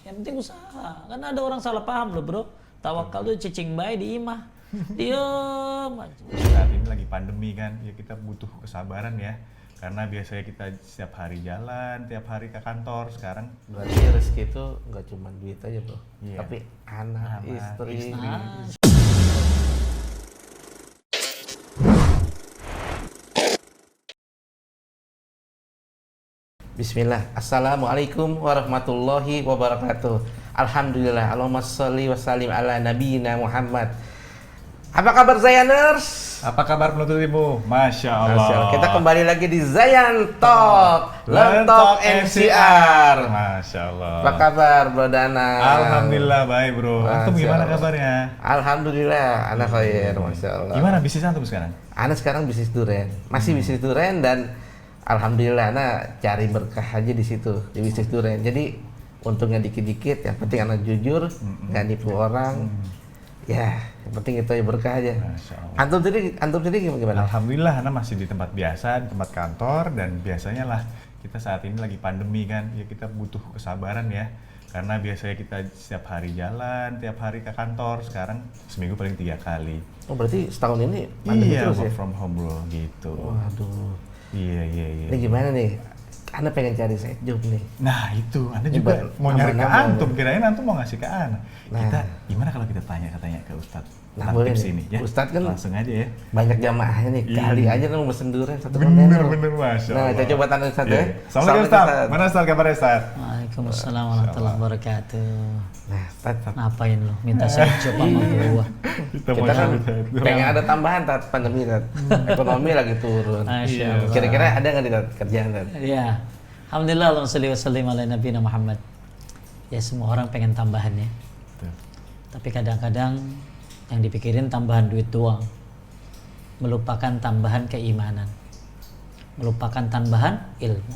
Yang penting usaha. Karena ada orang salah paham loh bro. Tawakal itu cicing bayi di imah. Diem aja. Saat ini lagi pandemi kan, ya kita butuh kesabaran ya. Karena biasanya kita setiap hari jalan, tiap hari ke kantor. Sekarang Berarti rezeki itu nggak cuma duit aja bro, Iya. tapi anak, istri. Nah, Bismillah. Assalamualaikum warahmatullahi wabarakatuh. Alhamdulillah. Allahumma sholli wa sallim ala nabiyyina Muhammad. Apa kabar Zayaners? apa kabar penuntut ilmu? Masya Allah. Kita kembali lagi di Zayan Talk, Lentok MCR. Masya Allah. Apa kabar Bro Dana? Alhamdulillah baik bro. Antum Masya gimana Allah. kabarnya? Alhamdulillah, anak khair, Masya Allah. Gimana bisnis antum sekarang? Anak sekarang bisnis duren, masih bisnis duren dan alhamdulillah anak cari berkah aja di situ di bisnis duren. Jadi untungnya dikit-dikit, yang penting anak jujur, nggak nipu orang. Ya, yang penting itu aja berkah aja. Masya Allah. Antum sendiri gimana? Alhamdulillah, Ana masih di tempat biasa, di tempat kantor, dan biasanya lah kita saat ini lagi pandemi kan, ya kita butuh kesabaran ya. Karena biasanya kita setiap hari jalan, tiap hari ke kantor, sekarang seminggu paling 3 kali. Oh berarti setahun ini pandemi Iya, terus ya? work from home bro, gitu. Waduh, Iya. ini gimana nih? Anda pengen cari side job nih. Nah itu, Anda Ini juga mau nyari ke nambah-nambah. antum, kirain antum mau ngasih ke Ana. Nah. Kita, gimana kalau kita tanya ke Ustadz Nah, tentang boleh tips nih. ini ya? Ustadz kan langsung aja ya. banyak jamaahnya nih, Iya. kali aja kan mesen duren satu Bener, kontainer. Masya Nah, Allah. kita coba tanya Ustadz ya. Iya. Assalamualaikum Ustadz, mana Ustadz kabarnya Ustadz? Waalaikumsalam warahmatullahi wabarakatuh. Nah, Ustadz, Ngapain lo? Minta saya coba sama gua. Kita mau kita kan nyari Ustadz. pengen ada tambahan Tat, pandemi Tat. Ekonomi lagi turun. Masya Allah. Kira-kira ada nggak di Tat, kerjaan Tat? Ya, alhamdulillah, Allahumma sholli wa sallim ala nabiyina Muhammad. Ya semua orang pengen tambahan ya. Tuh. Tapi kadang-kadang yang dipikirin tambahan duit doang, melupakan tambahan keimanan, melupakan tambahan ilmu.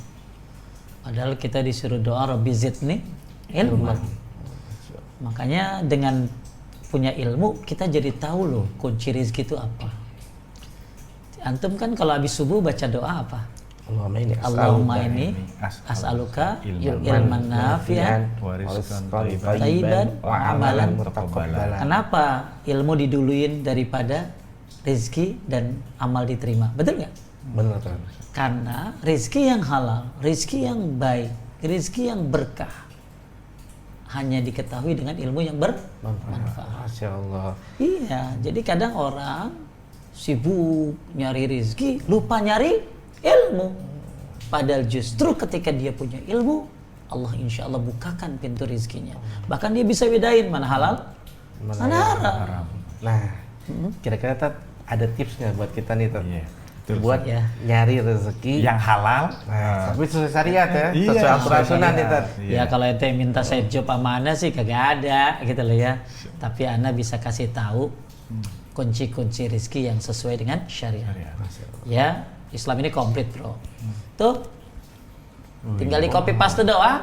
Padahal kita disuruh doa Rabbi zidni ilman. Makanya dengan punya ilmu kita jadi tahu loh kunci rezeki itu apa. Antum kan kalau habis subuh baca doa apa? Allahumma ini as'aluka ilman nafi'an Warizqan thayyiban wa amalan mutaqabbalan. Kenapa ilmu diduluin daripada rezeki dan amal diterima? Betul nggak? Benar Tat. Karena rezeki yang halal, rezeki yang baik, rezeki yang berkah hanya diketahui dengan ilmu yang bermanfaat. Masya Allah. Iya, jadi kadang orang sibuk nyari rezeki, lupa nyari ilmu. Padahal justru ketika dia punya ilmu, Allah insya Allah bukakan pintu rezekinya. Bahkan dia bisa bedain mana halal, mana haram. Nah, kira-kira Tat, ada tips nggak buat kita nih Tat? Iya, betul. Buat Ya. nyari rezeki Yang halal. nah, tapi sesuai syariat ya, Iya, sesuai aturan sesuai sunnah nih syariat. Tat. Iya. Ya kalau ente minta saya job sama Ana sih kagak ada gitu loh ya. Tapi Ana bisa kasih tahu kunci-kunci rezeki yang sesuai dengan syariat. Ya, Islam ini komplit bro. Tuh, tinggal di copy paste doang.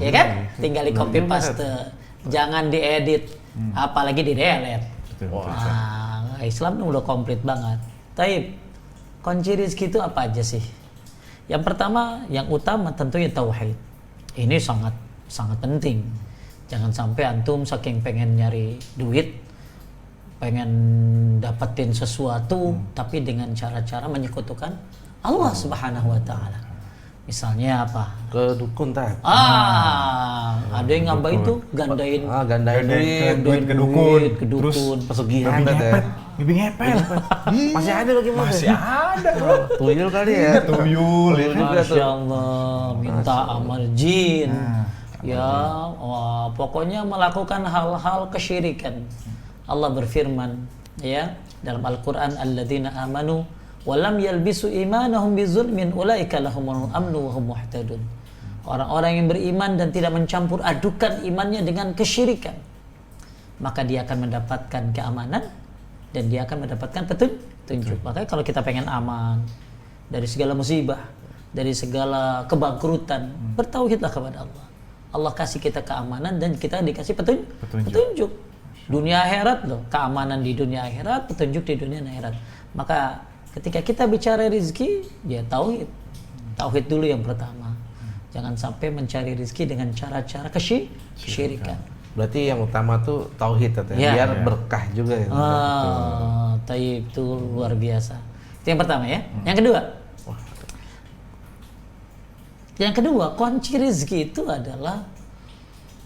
Ya kan? Tinggal di copy paste. Jangan diedit, apalagi di delete. Betul, betul. Nah, Islam udah komplit banget. Taib, kunci rezeki itu apa aja sih? Yang pertama, yang utama tentunya tauhid. Ini sangat sangat penting. Jangan sampai antum saking pengen nyari duit, pengen dapetin sesuatu, tapi dengan cara-cara menyekutukan Allah Subhanahu Wa Taala. Misalnya apa? Ke dukun Tat. Ada yang ngambah itu gandain Gandain duit. Ke dukun. ke dukun. Pesugihan Babi Tat ya. ngepet. Babi ngepet. Masih ada lagi Mas? Masih ada bro. Tuyul kali ya. Tuyul. juga tuh. Masya Allah, minta amal jin. Ya, wah, pokoknya melakukan hal-hal kesyirikan. Allah berfirman, ya, dalam Al-Quran, alladzina amanu walam yalbisu imanahum bizulmin ulaika lahumul amnu wa hum muhtadun. Orang-orang yang beriman dan tidak mencampur adukan imannya dengan kesyirikan, maka dia akan mendapatkan keamanan dan dia akan mendapatkan petunjuk. Makanya kalau kita pengen aman dari segala musibah, dari segala kebangkrutan, bertauhidlah kepada Allah. Allah kasih kita keamanan dan kita dikasih petunjuk. Dunia akhirat loh, keamanan di dunia akhirat, petunjuk di dunia akhirat. Maka ketika kita bicara rezeki, ya tauhid. Tauhid dulu yang pertama. Jangan sampai mencari rezeki dengan cara-cara kesyirikan. Berarti yang utama tuh tauhid Ya. biar berkah juga ya. Taib itu luar biasa. Itu yang pertama ya. Yang kedua. Yang kedua, kunci rezeki itu adalah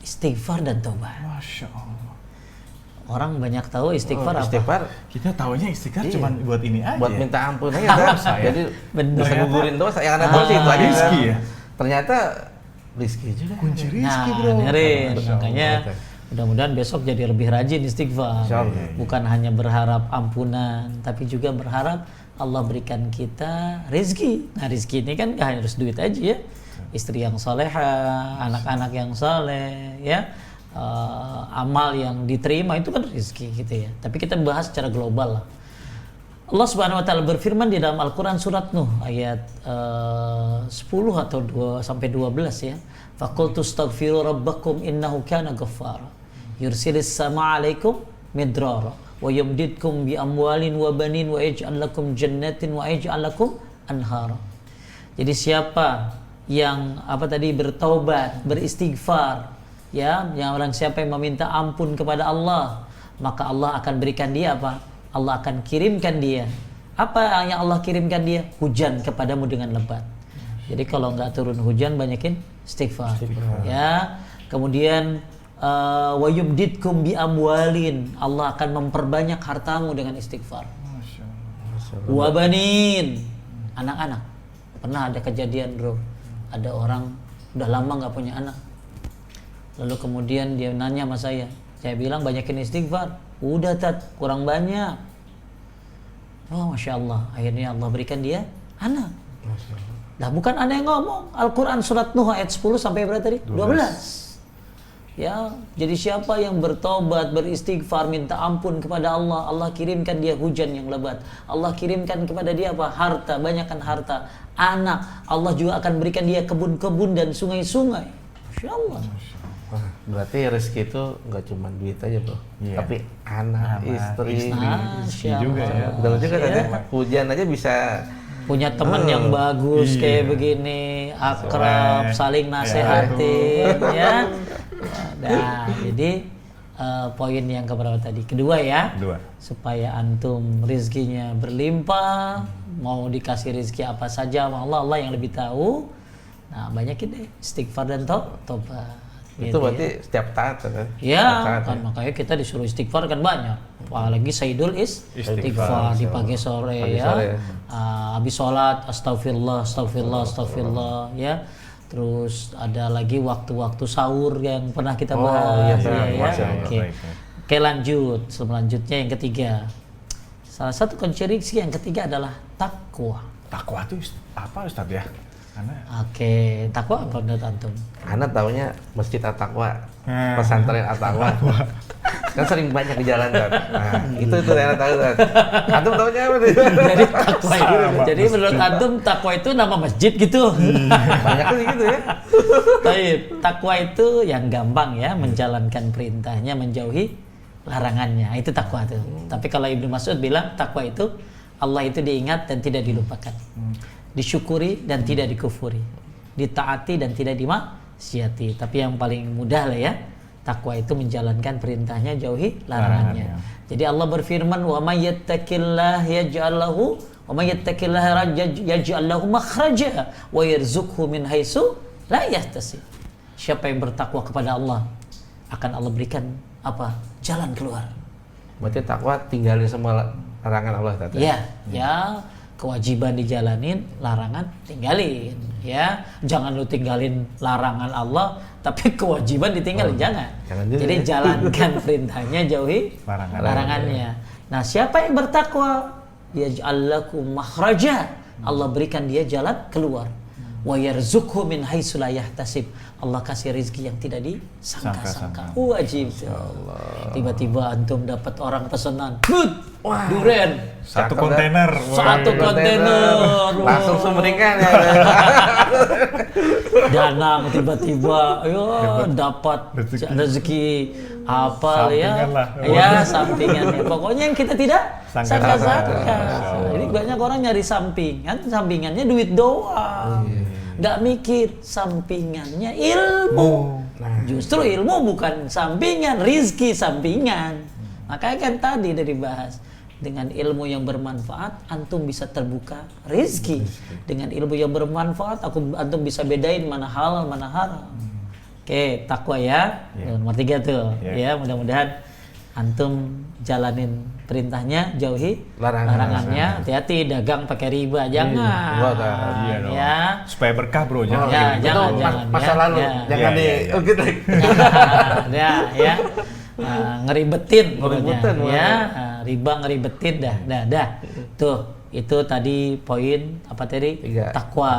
istighfar dan taubat. Masya Allah. Orang banyak tahu istighfar apa? Istighfar Kita taunya istighfar Iya. cuma buat ini aja. buat minta ampun aja kan. Jadi Bener. bisa gugurin dosa yang ada dosa itu aja. Rizki kan. ya? Ternyata rizki juga. Kunci Nah, rizki bro. dengerin. Masya Allah. Makanya mudah-mudahan besok jadi lebih rajin istighfar. Insya Allah. Bukan hanya berharap ampunan, tapi juga berharap Allah berikan kita rezeki. Nah, rezeki ini kan gak harus duit aja ya. Istri yang soleha, anak-anak yang soleh, ya. Amal yang diterima itu kan rezeki gitu ya. Tapi kita bahas secara global lah. Allah Subhanahu wa taala berfirman di dalam Al-Qur'an surat Nuh ayat 10 atau 2 sampai 12 ya. Faqultu astaghfiru rabbakum innahu kana ghaffara. Yursilis sama 'alaikum midrara wa yumdidkum bi amwalin wa banin wa yaj'al lakum jannatin wa yaj'al lakum anhara. Jadi siapa yang bertaubat, beristighfar, ya, yang orang siapa yang meminta ampun kepada Allah, maka Allah akan berikan dia apa? Allah akan kirimkan dia. Apa yang Allah kirimkan dia? Hujan kepadamu dengan lebat. Jadi kalau nggak turun hujan, banyakin istighfar. Ya. Kemudian wa yumdidkum bi amwalin. Allah akan memperbanyak hartamu dengan istighfar. Wa banin. Anak-anak. Pernah ada kejadian, bro. Ada orang udah lama nggak punya anak. Lalu kemudian dia nanya sama saya bilang banyakin istighfar. Udah tat, kurang banyak. Oh Masya Allah, akhirnya Allah berikan dia anak. Nah bukan ada yang ngomong. Al-Quran surat Nuh ayat 10 sampai berapa tadi? 12. Ya, jadi siapa yang bertobat, beristighfar, minta ampun kepada Allah, Allah kirimkan dia hujan yang lebat. Allah kirimkan kepada dia apa? Harta, banyakkan harta. Anak, Allah juga akan berikan dia kebun-kebun dan sungai-sungai. Masya Allah. Wah, berarti rezeki itu nggak cuma duit aja bro, tapi anak, istri juga ya. Betul juga tadi. Hujan aja bisa punya teman yang bagus kayak begini, akrab, saling nasehatin, ya. Nah, jadi poin yang keberapa tadi? Kedua ya. Supaya antum rizkinya berlimpah, mau dikasih rizki apa saja sama Allah, Allah yang lebih tahu. Nah, banyakin deh istighfar dan tobat. Itu berarti setiap taat kan? Ya, kan makanya kita disuruh istighfar kan banyak. Apalagi Sayyidul istighfar di pagi sore ya. Habis sholat astagfirullah, astagfirullah, astagfirullah ya. Terus ada lagi waktu-waktu sahur yang pernah kita bahas Oke, lanjut. Selanjutnya yang ketiga. Salah satu kunci rezeki yang ketiga adalah takwa. Takwa itu apa Ustaz ya? Oke, takwa apa menurut antum? Ana taunya Masjid At-Taqwa, pesantren At-Taqwa. Kan sering banyak di jalan kan. Nah, itu yang tahu kan. Antum taunya apa nih? Jadi takwa itu. Jadi menurut antum takwa itu nama masjid gitu. Banyak tuh gitu ya. Taib, takwa itu yang gampang ya, menjalankan perintahnya, menjauhi larangannya. Itu takwa tuh. Tapi kalau Ibnu Mas'ud bilang takwa itu Allah itu diingat dan tidak dilupakan. Disyukuri dan tidak dikufuri, ditaati dan tidak dimaksiati. Tapi yang paling mudah lah ya, takwa itu menjalankan perintahnya, jauhi larangannya. Jadi Allah berfirman, wa may yattaqillah yaj'al lahu wa may yattaqillah yaj'al lahu makhraja wa yarzuqhu min haitsu la yahtasib. Siapa yang bertakwa kepada Allah, akan Allah berikan apa? Jalan keluar. Berarti takwa tinggalin semua larangan Allah tadi. Ya, ya. Kewajiban dijalanin, larangan tinggalin, ya. Jangan lu tinggalin larangan Allah, tapi kewajiban ditinggalin, jangan. Jadi jalankan perintahnya, jauhi larangannya. Nah, siapa yang bertakwa, yaj'al lakum makhraja, Allah berikan dia jalan keluar. Wa yarzuqhu min haitsu la yahtasib, Allah kasih rezeki yang tidak disangka-sangka. Wajib. Tiba-tiba antum dapat orang pesanan, durian. Satu kontainer. Langsung sumringkan ya. Danang tiba-tiba, ayo dapat rezeki apa ya? Ya sampingannya. Pokoknya yang kita tidak sangka-sangka. Jadi banyak orang nyari sampingannya duit doang. nggak mikir, sampingannya ilmu. Justru ilmu bukan sampingan, rizki sampingan. Makanya kan tadi dari bahas, dengan ilmu yang bermanfaat, antum bisa terbuka rizki. Dengan ilmu yang bermanfaat, antum bisa bedain mana halal, mana haram. Oke, takwa ya. Nomor 3 tuh. Ya, mudah-mudahan antum jalanin perintahnya, jauhi larangannya. Hati-hati dagang pakai riba, jangan. Iya dong. Ya. Supaya berkah bro, jangan. Jangan. Masa lalu, jangan Ya. Ngeribetin ya. Riba ngeribetin dah. Tuh, itu tadi poin apa tadi? 3. Takwa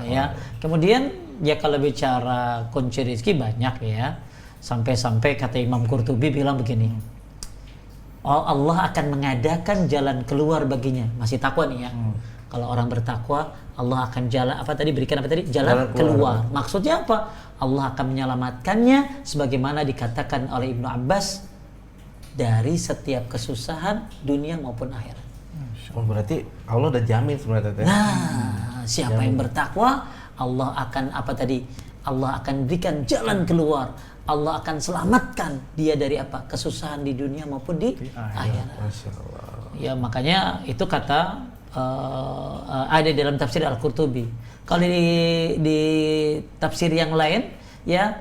ya. Kemudian ya kalau bicara kunci rezeki banyak ya. Sampai-sampai kata Imam Qurtubi bilang begini. Allah akan mengadakan jalan keluar baginya. Masih takwa nih ya. Kalau orang bertakwa, Allah akan berikan jalan keluar. Maksudnya apa? Allah akan menyelamatkannya sebagaimana dikatakan oleh Ibnu Abbas dari setiap kesusahan dunia maupun akhirat. Oh, berarti Allah udah jamin sebenarnya. Nah, siapa yang bertakwa, Allah akan Allah akan berikan jalan keluar. Allah akan selamatkan dia dari kesusahan di dunia maupun di akhirat. Masya Allah. Ya, makanya itu kata ada dalam tafsir Al-Qurtubi. Kalau di tafsir yang lain, ya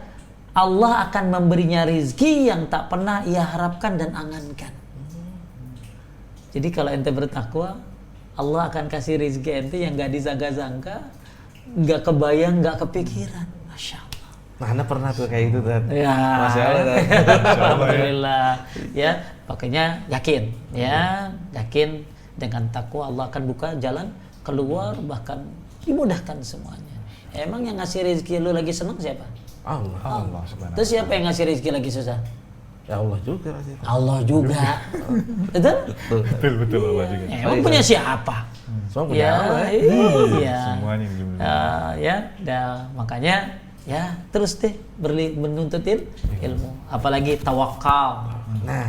Allah akan memberinya rizki yang tak pernah ia harapkan dan angankan. Jadi kalau ente bertakwa, Allah akan kasih rizki ente yang gak disangka-sangka, gak kebayang, gak kepikiran. Masya Allah. Nah, Anda pernah tuh kayak gitu kan? Ya. Masya Allah. Alhamdulillah. Ya, pokoknya yakin dengan takwa Allah akan buka jalan keluar, bahkan dimudahkan semuanya. Emang yang ngasih rezeki lu lagi senang siapa? Allah. Terus siapa yang ngasih rezeki lagi susah? Ya Allah juga pasti. Allah juga. Betul? Betul Allah juga. Emang punya siapa? Semua punya Allah ya. Iya. Semuanya Makanya ya terus deh menuntut ilmu, apalagi tawakal. Nah,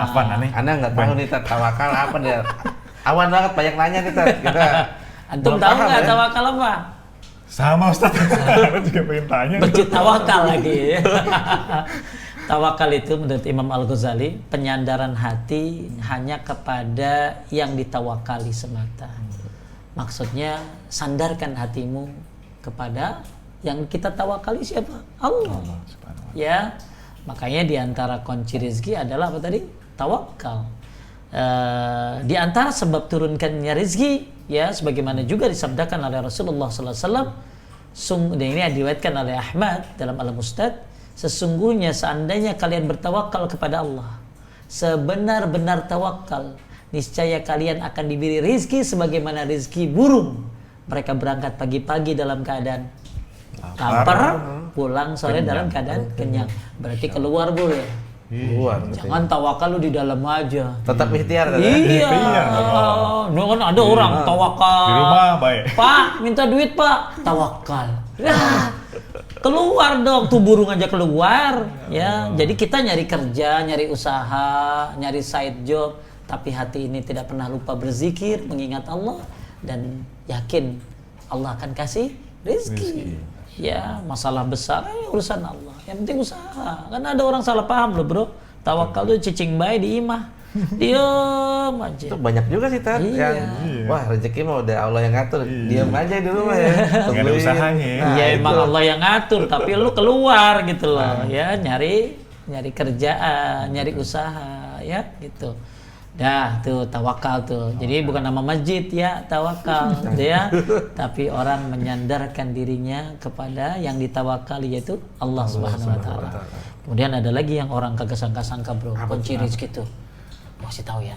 apa aneh? Anda nggak tahu nih tawakal apa dia? Awan banget banyak nanya nih kita. Antum tahu nggak tawakal apa? Sama Ustaz. Aku juga pengen tanya. Tawakal lagi. Tawakal itu menurut Imam Al-Ghazali penyandaran hati hanya kepada yang ditawakali semata. Maksudnya sandarkan hatimu kepada yang kita tawakali siapa? Allah. Ya, makanya diantara kunci rezeki adalah apa tadi? Tawakal. Di antara sebab turunkannya rezeki, ya, sebagaimana juga disabdakan oleh Rasulullah SAW. Dan ini diriwayatkan oleh Ahmad dalam Al-Musnad. Sesungguhnya seandainya kalian bertawakal kepada Allah, sebenar-benar tawakal, niscaya kalian akan diberi rezeki sebagaimana rezeki burung. Mereka berangkat pagi-pagi dalam keadaan lapar, pulang sore dalam keadaan kenyang. Berarti keluar boleh. Keluar. Jangan tawakal lu di dalam aja. Tetap ikhtiar kan? Iya. Kan ada orang tawakal. Di rumah baik. Pak, minta duit Pak. Tawakal. Nah, keluar dong, tuh burung aja keluar. Ya, jadi kita nyari kerja, nyari usaha, nyari side job, tapi hati ini tidak pernah lupa berzikir, mengingat Allah dan yakin Allah akan kasih rezeki. Ya, masalah besar urusan Allah. Yang penting usaha. Kan ada orang salah paham loh, Bro. Tawakal tuh cicing bayi di imah. Diam aja. Itu banyak juga sih Tat yang wah rezeki mah udah Allah yang ngatur. Diam aja di rumah ya. Nggak ada usahanya ya. Iya, emang Allah yang ngatur, tapi lu keluar gitu loh. Ya, nyari kerjaan, nyari usaha, ya gitu. Dah tuh tawakal tuh. Jadi bukan nama masjid ya, tawakal ya. Tapi orang menyandarkan dirinya kepada yang ditawakali yaitu Allah Subhanahu wa taala. Kemudian ada lagi yang orang kagak sangka-sangka, Bro. Kunci rezeki itu. Kasih tahu ya.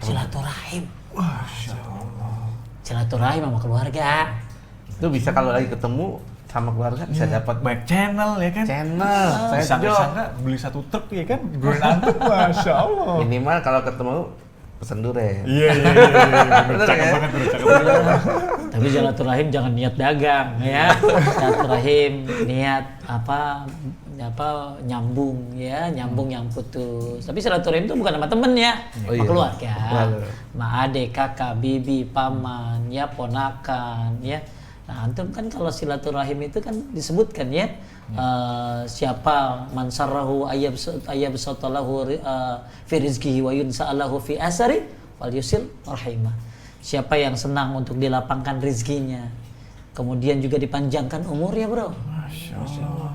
Silaturahim. Masya Allah. Silaturahim sama keluarga. Itu bisa kalau lagi ketemu sama keluarga bisa dapat Baik channel ya kan? channel. Saya Bisa beli 1 truk ya kan? Gunain antum, Masya Allah. minimal kalau ketemu pesen durian. Iya. Bener Cakep ya? banget, bro. Cakep banget. Tapi silaturahim jangan niat dagang ya. Silaturahim niat nyambung ya, nyambung yang putus. Tapi silaturahim itu bukan sama temen ya, sama keluarga, sama adik, kakak, bibi, paman, ya ponakan, ya. Nah, antum kan kalau silaturahim itu kan disebutkan ya, siapa man sarrahu ayyabsatalahu fi rizqihi wa yunsa'alahu fi asari falyusil rahimah. Siapa yang senang untuk dilapangkan rizkinya, kemudian juga dipanjangkan umurnya, bro. Masya Allah.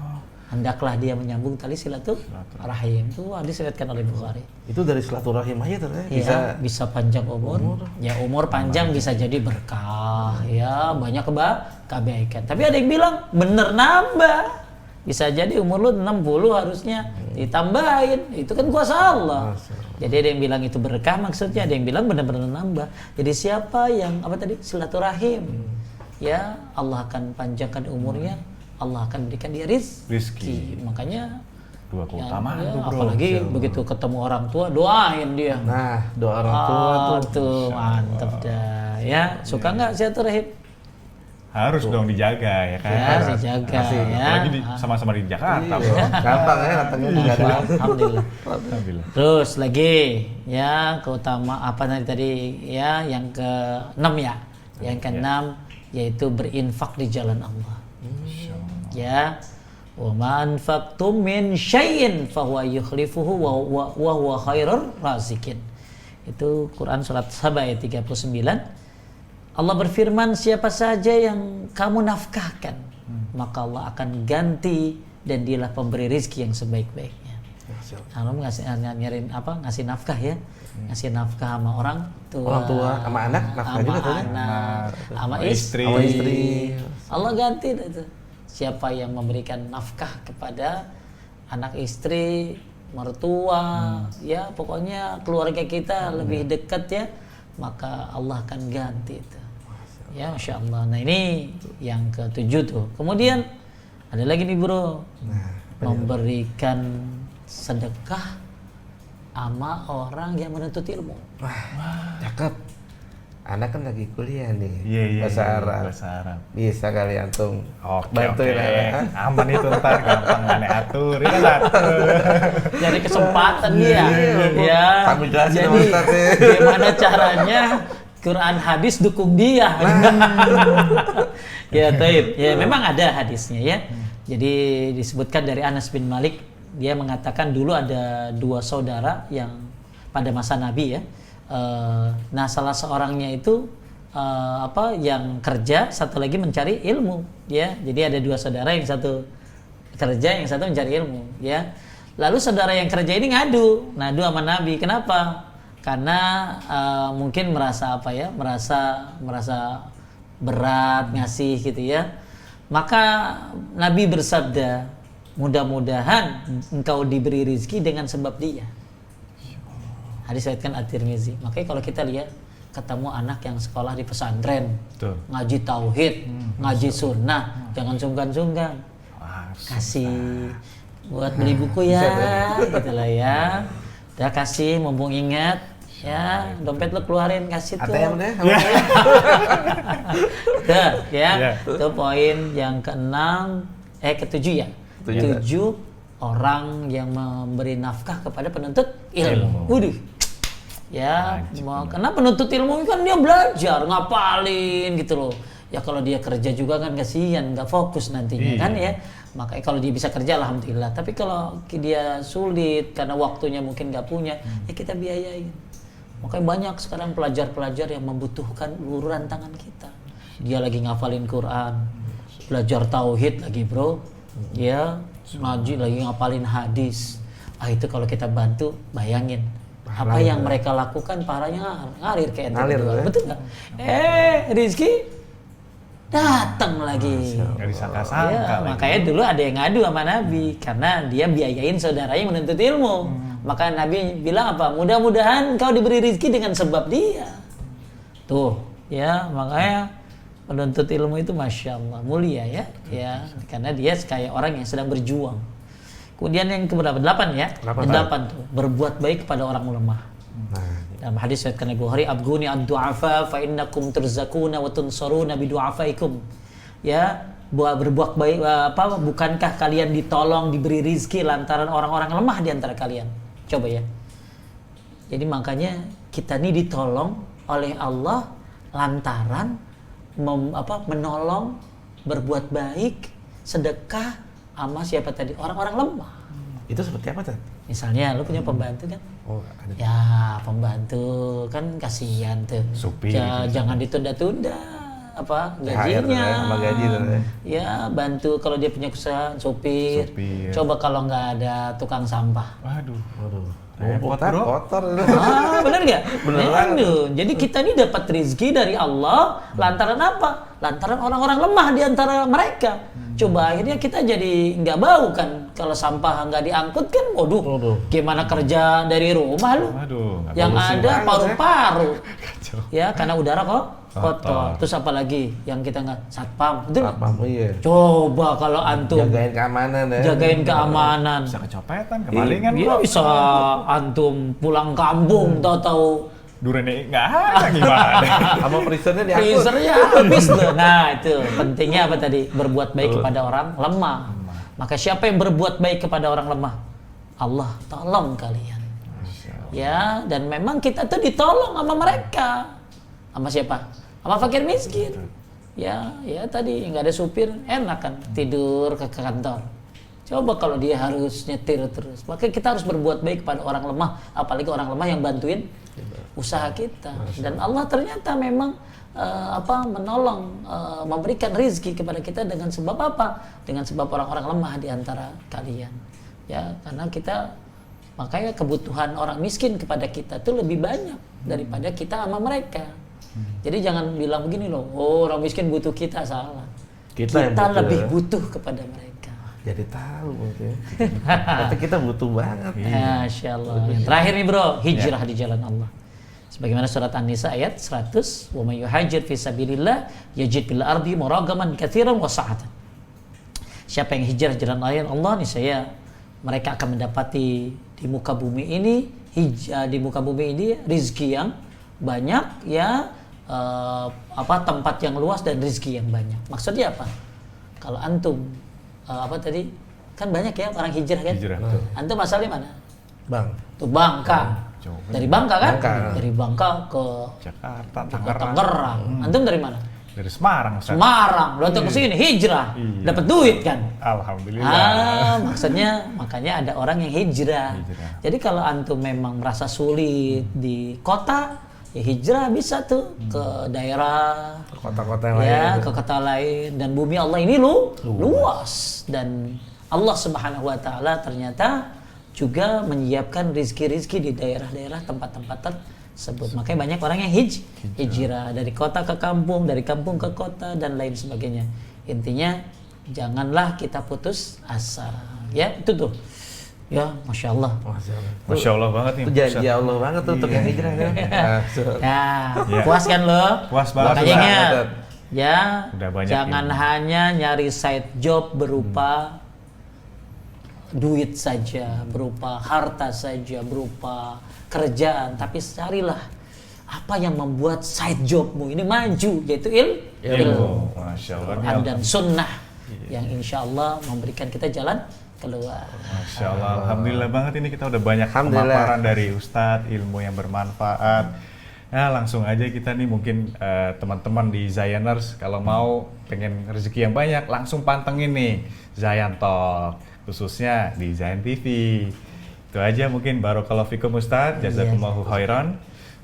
Hendaklah dia menyambung tali silaturahim. Itu hadis diriwayatkan oleh Bukhari. Itu dari silaturahim aja tuh Ya, bisa panjang umur. Ya, umur panjang bisa jadi berkah, ya, banyak kebaikan. Tapi ada yang bilang bener nambah. Bisa jadi umur lu 60 harusnya ditambahin. Itu kan kuasa Allah. Jadi ada yang bilang itu berkah maksudnya, ada yang bilang benar-benar nambah. Jadi siapa yang silaturahim, ya Allah akan panjangkan umurnya, Allah akan berikan dia rizki. Makanya dua keutamaan ya, tuh, bro. apalagi begitu ketemu orang tua, doain dia. Nah, doa orang tua tuh mantep dah. Ya, suka nggak silaturahim? Harus dong dijaga ya kan. Ya, harus dijaga ya. Apalagi sama-sama di Jakarta, bro. gampang ya datangnya juga. Alhamdulillah. Alhamdulillah. Terus lagi ya keutama apa tadi ya, yang ke-6 ya. Yang ke-6 yaitu berinfak di jalan Allah. Ya. Wa man anfaqtum min syai'in fa huwa yukhlifuhu wa huwa khairur raziqin. Itu Quran surat Saba ayat 39. Allah berfirman, siapa saja yang kamu nafkahkan, maka Allah akan ganti dan dialah pemberi rizki yang sebaik-baiknya. Antum ngasih nafkah ya, ngasih nafkah sama orang tua sama anak, nafkah juga tuh, sama istri. Allah ganti itu. Siapa yang memberikan nafkah kepada anak istri, mertua, ya pokoknya keluarga kita lebih dekat ya, maka Allah akan ganti itu. Ya, Masya Allah. Nah, ini yang ke-7 tuh. Kemudian ada lagi nih, bro, memberikan sedekah sama orang yang menuntut ilmu. Wah, cakep. Anak kan lagi kuliah nih, bahasa Arab. Bisa kali antum bantuin anak. Aman itu, ntar gampang aneh atur. Ya atur. Jadi kesempatan dia. Ya. Kami jelasin Jadi gimana caranya Quran hadis dukung dia. Ya, taib. Ya, memang ada hadisnya ya. Jadi disebutkan dari Anas bin Malik, dia mengatakan dulu ada 2 saudara yang pada masa Nabi ya. Nah, salah seorangnya itu yang kerja, satu lagi mencari ilmu ya. Jadi ada 2 saudara, yang satu kerja, yang satu mencari ilmu ya. Lalu saudara yang kerja ini ngadu sama Nabi. Kenapa? Karena mungkin merasa merasa berat ngasih gitu ya. Maka Nabi bersabda, mudah-mudahan engkau diberi rezeki dengan sebab dia. Hadis riwayatkan At-Tirmizi. Makanya kalau kita lihat ketemu anak yang sekolah di pesantren, ngaji tauhid, ngaji sunnah, jangan sungkan-sungkan. Kasih buat beli buku ya, gitulah ya. Udah kasih, mumpung ingat ya, dompet lo keluarin, kasih tuh. ATM deh. Tuh, ya. Itu poin yang ke-7 ya. 7 orang yang memberi nafkah kepada penuntut ilmu. Waduh. Ya, karena penuntut ilmu kan dia belajar, ngapalin gitu loh. Ya kalau dia kerja juga kan kasihan, nggak fokus nantinya kan ya. Makanya kalau dia bisa kerja alhamdulillah. Tapi kalau dia sulit karena waktunya mungkin nggak punya, ya kita biayain. Makanya banyak sekarang pelajar-pelajar yang membutuhkan uluran tangan kita. Dia lagi ngafalin Quran, belajar tauhid lagi, bro. Ya, ngaji lagi ngapalin hadis. Itu kalau kita bantu, bayangin apa yang mereka lakukan, pahalanya ngalir kayak itu. Betul nggak? Rizki datang lagi. Nggak disangka-sangka. Ya, makanya dulu ada yang ngadu sama Nabi karena dia biayain saudaranya menuntut ilmu. Maka Nabi bilang apa? Mudah-mudahan kau diberi rezeki dengan sebab dia. Tuh, ya makanya penuntut ilmu itu masya Allah mulia ya, ya karena dia kayak orang yang sedang berjuang. Kemudian yang keberapa? 8 ya. 8 tuh berbuat baik kepada orang lemah. Dalam hadis riwayat Bukhari, abghuni ad-du'afa fa innakum turzakuna wa tunsaruna bi du'afaikum. Ya, berbuat baik bukankah kalian ditolong, diberi rizki lantaran orang-orang lemah di antara kalian? Coba ya. Jadi makanya kita ini ditolong oleh Allah lantaran menolong, berbuat baik, sedekah sama siapa tadi? Orang-orang lemah. Itu seperti apa, Tad? Misalnya lu punya pembantu kan? Oh, ada. Ya, pembantu kan kasihan tuh. Supir Ya, gitu. jangan ditunda-tunda THR gajinya. sama gaji tuh, ya. Ya, bantu kalau dia punya usaha supir. Supir. Coba kalau nggak ada tukang sampah. Waduh. Waduh. Repot, Tad, bro. kotor. Bener nggak? Bener Ya, banget. aduh. Jadi kita ini dapat rezeki dari Allah lantaran apa? Lantaran orang-orang lemah di antara mereka. Coba akhirnya kita jadi nggak bau kan? Kalau sampah nggak diangkut kan, waduh, gimana kerja dari rumah lu? Waduh, nggak Yang bagus sih. ada paru-paru. Kacau. Ya, karena udara kok Kotor. kotor. Terus apa lagi yang kita nggak satpam? Betul nggak? Apa? Iya. Coba kalau antum Jagain keamanan ya. jagain keamanan. Bisa kecopetan, kemalingan Iya, bro. bisa antum pulang kampung tahu-tahu Durene nggak ada gimana? Sama freezernya diangkut. freezernya habis tuh. Nah, itu pentingnya apa tadi? Berbuat baik kepada orang lemah. Maka siapa yang berbuat baik kepada orang lemah? Allah tolong kalian. Ya, dan memang kita tuh ditolong sama mereka. Sama siapa? Sama fakir miskin. Ya tadi nggak ada supir, enak kan tidur ke kantor. Coba kalau dia harus nyetir terus. Maka kita harus berbuat baik kepada orang lemah, apalagi orang lemah yang bantuin usaha kita. Dan Allah ternyata memang menolong, memberikan rizki kepada kita dengan sebab apa? Dengan sebab orang-orang lemah di antara kalian. Ya, karena kita makanya kebutuhan orang miskin kepada kita itu lebih banyak daripada kita sama mereka. Jadi jangan bilang begini loh, oh orang miskin butuh kita, salah. Kita yang butuh, lebih ya. butuh kepada mereka. Jadi tahu mungkin. Tapi kita butuh banget. Masya Allah. Yang terakhir nih bro, hijrah di jalan Allah. Sebagaimana surat An-Nisa ayat 100, wa may yuhajir fi sabilillah yajid fil ardi muragaman katsiran wa sa'atan. Siapa yang hijrah jalan Allah nih saya, mereka akan mendapati di muka bumi ini rizki yang banyak ya, tempat yang luas dan rizki yang banyak. Maksudnya apa? Kalau antum kan banyak ya orang hijrah kan? Hijrah, betul. Antum asalnya mana? Bang. Tuh Bangka. Coba. Dari Bangka kan? Bangka. Dari Bangka ke Jakarta, Tangerang. Antum dari mana? Dari Semarang, Ustaz. Semarang. Lo datang ke sini hijrah. Iya. Dapat duit kan? Alhamdulillah. Makanya ada orang yang hijrah. Jadi kalau antum memang merasa sulit di kota, ya hijrah bisa tuh ke daerah, Kota-kota yang ya, lain. ke kota lain. Dan bumi Allah ini luas. Dan Allah Subhanahu wa taala ternyata juga menyiapkan rizki-rizki di daerah-daerah tempat-tempat tersebut. Makanya banyak orang yang hijrah dari kota ke kampung, dari kampung ke kota dan lain sebagainya. Intinya janganlah kita putus asa. Ya, itu tuh. Ya, Masya Allah. Masya Allah banget nih. Itu janji Ustaz. Allah banget tuh untuk yang hijrah kan. Ya, Ya. puas kan lo? Puas banget, Makanya Ustaz. ingat, ya, Udah banyak jangan ilmu. hanya nyari side job berupa duit saja, berupa harta saja, berupa kerjaan, tapi carilah apa yang membuat side jobmu ini maju, yaitu ilmu. Masya Allah. Quran dan sunnah yang insya Allah memberikan kita jalan keluar. Masya Allah, alhamdulillah banget ini kita udah banyak Alhamdulillah. pemaparan dari Ustadz, ilmu yang bermanfaat. Nah langsung aja kita nih mungkin teman-teman di Zayaners kalau mau pengen rezeki yang banyak langsung pantengin nih Zayan Talk, khususnya di Zayan TV. Itu aja mungkin barakallahu fikum Ustadz, jazakumullahu khairan.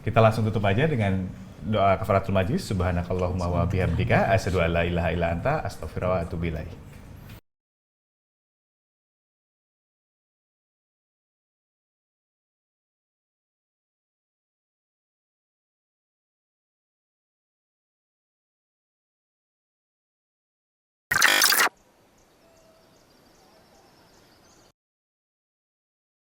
Kita langsung tutup aja dengan doa kafaratul majlis. Subhanakallahumma wa bihamdika asyhadu an la ilaha illa anta astaghfiruka wa atubu ilaik.